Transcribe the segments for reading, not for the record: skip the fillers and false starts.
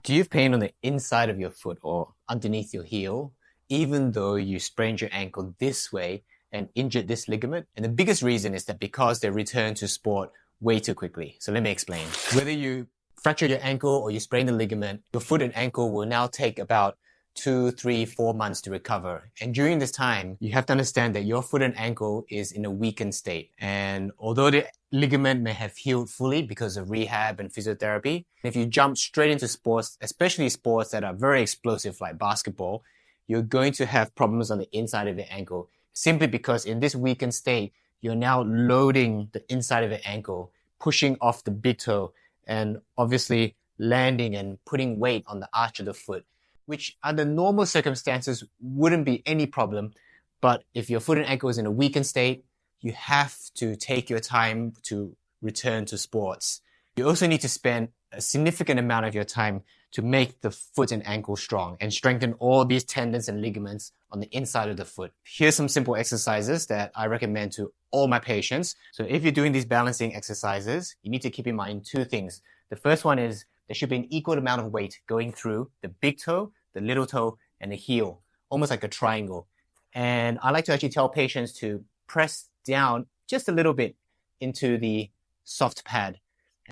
Do you have pain on the inside of your foot or underneath your heel, even though you sprained your ankle this way and injured this ligament? And the biggest reason is that because they return to sport way too quickly. So let me explain. Whether you fracture your ankle or you sprain the ligament, your foot and ankle will now take about 2, 3, 4 months to recover. And during this time, you have to understand that your foot and ankle is in a weakened state. And although the ligament may have healed fully because of rehab and physiotherapy, if you jump straight into sports, especially sports that are very explosive like basketball, you're going to have problems on the inside of your ankle simply because in this weakened state, you're now loading the inside of your ankle, pushing off the big toe, and obviously landing and putting weight on the arch of the foot, which under normal circumstances wouldn't be any problem. But if your foot and ankle is in a weakened state, you have to take your time to return to sports. You also need to spend a significant amount of your time to make the foot and ankle strong and strengthen all these tendons and ligaments on the inside of the foot. Here's some simple exercises that I recommend to all my patients. So if you're doing these balancing exercises, you need to keep in mind two things. The first one is there should be an equal amount of weight going through the big toe, the little toe, and the heel, almost like a triangle. And I like to actually tell patients to press down just a little bit into the soft pad.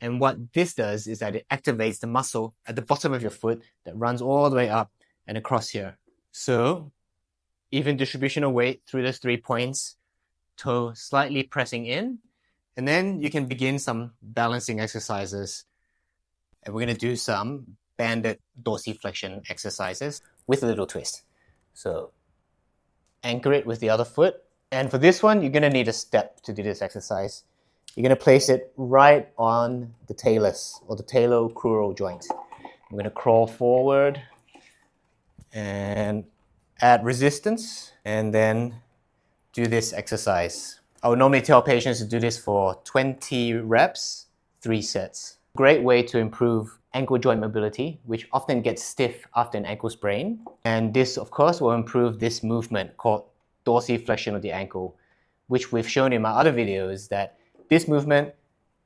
And what this does is that it activates the muscle at the bottom of your foot that runs all the way up and across here. So even distribution of weight through those 3 points, toe slightly pressing in, and then you can begin some balancing exercises. And we're going to do some banded dorsiflexion exercises with a little twist. So anchor it with the other foot. And for this one, you're going to need a step to do this exercise. You're going to place it right on the talus or the talocrural joint. I'm going to crawl forward and add resistance and then do this exercise. I would normally tell patients to do this for 20 reps, 3 sets. Great way to improve ankle joint mobility, which often gets stiff after an ankle sprain. And this, of course, will improve this movement called dorsiflexion of the ankle, which we've shown in my other videos that this movement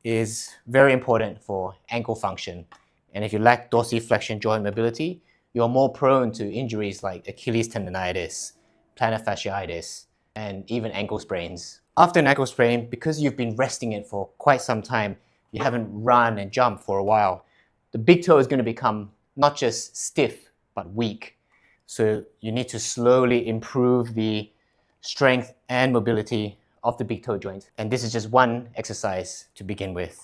is very important for ankle function. And if you lack dorsiflexion joint mobility, you're more prone to injuries like Achilles tendonitis, plantar fasciitis, and even ankle sprains. After an ankle sprain, because you've been resting it for quite some time, you haven't run and jumped for a while, the big toe is going to become not just stiff, but weak. So you need to slowly improve the strength and mobility of the big toe joint. And this is just one exercise to begin with.